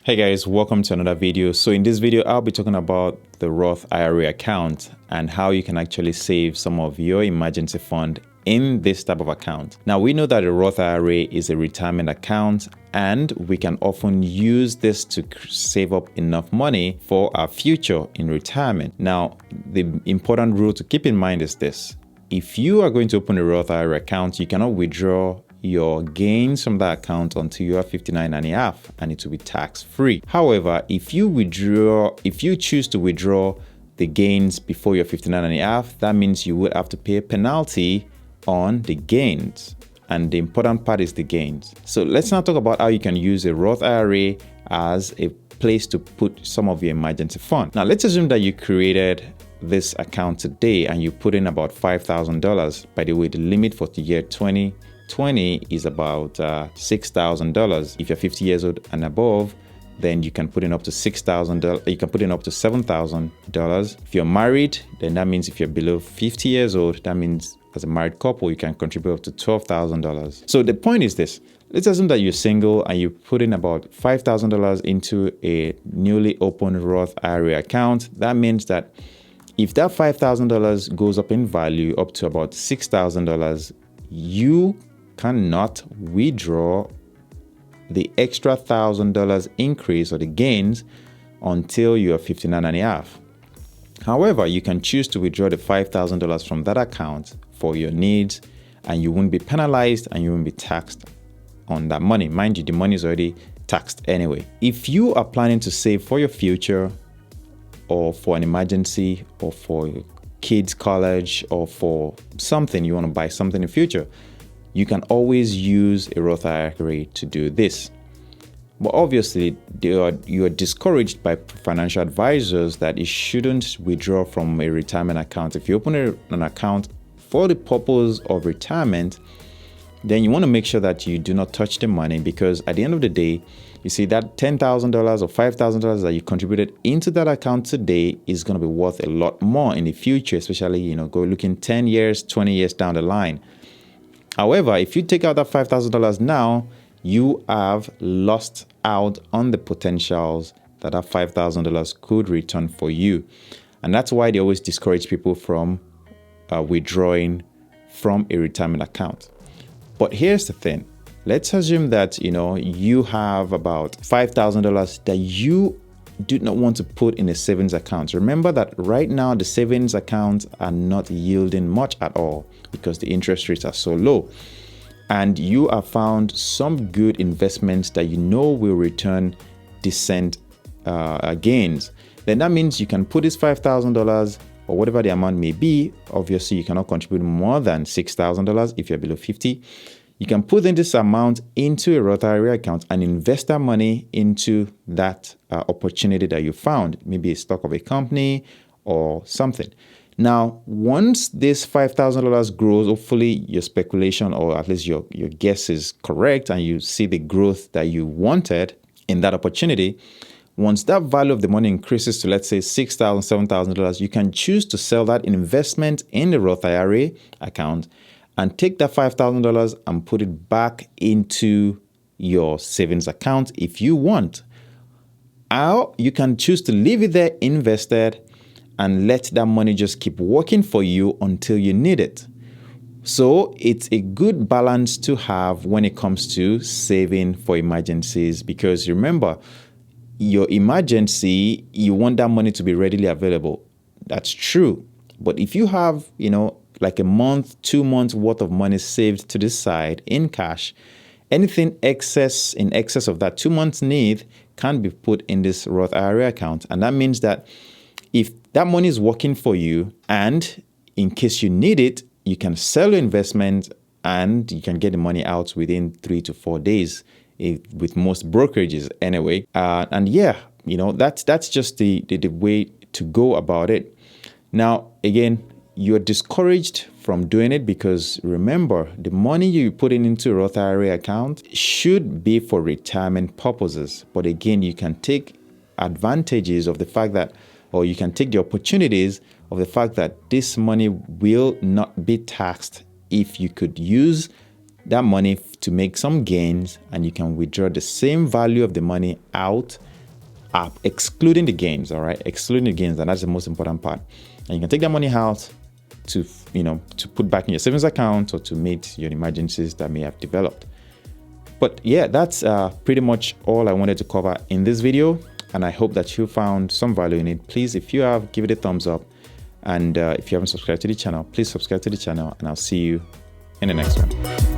Hey guys, welcome to another video. So in this video, I'll be talking about the Roth IRA account and how you can actually save some of your emergency fund in this type of account. Now, we know that a Roth IRA is a retirement account and we can often use this to save up enough money for our future in retirement. Now, the important rule to keep in mind is this. If you are going to open a Roth IRA account, you cannot withdraw your gains from that account until you are 59 and a half, and it will be tax free. However, if you choose to withdraw the gains before you're 59 and a half, that means you would have to pay a penalty on the gains. And the important part is the gains. So let's now talk about how you can use a Roth IRA as a place to put some of your emergency fund. Now, let's assume that you created this account today and you put in about $5,000. By the way, the limit for the year 2020 is about $6,000. If you're 50 years old and above, then you can put in up to $6,000. You can put in up to $7,000. If you're married, then that means if you're below 50 years old, that means as a married couple, you can contribute up to $12,000. So the point is this. Let's assume that you're single and you put in about $5,000 into a newly opened Roth IRA account. That means that if that $5,000 goes up in value up to about $6,000, you cannot withdraw the extra $1,000 increase or the gains until you are 59 and a half. However, you can choose to withdraw the $5,000 from that account for your needs, and you won't be penalized and you won't be taxed on that money. Mind you, the money is already taxed anyway. If you are planning to save for your future or for an emergency or for your kids' college or for something, you want to buy something in the future, you can always use a Roth IRA to do this. But obviously, you are discouraged by financial advisors that you shouldn't withdraw from a retirement account. If you open an account for the purpose of retirement, then you want to make sure that you do not touch the money, because at the end of the day, you see that $10,000 or $5,000 that you contributed into that account today is going to be worth a lot more in the future, especially, go looking 10 years, 20 years down the line. However, if you take out that $5,000 now, you have lost out on the potentials that $5,000 could return for you. And that's why they always discourage people from withdrawing from a retirement account. But here's the thing. Let's assume that, you have about $5,000 that you do not want to put in a savings account. Remember that right now, the savings accounts are not yielding much at all because the interest rates are so low. And you have found some good investments that will return decent gains. Then that means you can put this $5,000 or whatever the amount may be. Obviously, you cannot contribute more than $6,000 if you're below 50. You can put in this amount into a Roth IRA account and invest that money into that opportunity that you found, maybe a stock of a company or something. Now, once this $5,000 grows, hopefully your speculation or at least your guess is correct and you see the growth that you wanted in that opportunity. Once that value of the money increases to, let's say, $6,000, $7,000, you can choose to sell that investment in the Roth IRA account and take that $5,000 and put it back into your savings account if you want. Or you can choose to leave it there invested and let that money just keep working for you until you need it. So it's a good balance to have when it comes to saving for emergencies, because remember, your emergency, you want that money to be readily available. That's true. But if you have, like a month, 2 months worth of money saved to the side in cash, anything in excess of that 2 months need can be put in this Roth IRA account. And that means that if that money is working for you and in case you need it, you can sell your investment and you can get the money out within 3 to 4 days with most brokerages anyway. That's just the way to go about it. Now, again, you're discouraged from doing it because remember, the money you put into a Roth IRA account should be for retirement purposes. But again, you can take advantages of the fact that, or you can take the opportunities of the fact that this money will not be taxed if you could use that money to make some gains, and you can withdraw the same value of the money out app, excluding the gains, all right? Excluding the gains, and that's the most important part. And you can take that money out to, to put back in your savings account or to meet your emergencies that may have developed. But yeah, that's pretty much all I wanted to cover in this video. And I hope that you found some value in it. Please, if you have, give it a thumbs up. And if you haven't subscribed to the channel, please subscribe to the channel, and I'll see you in the next one.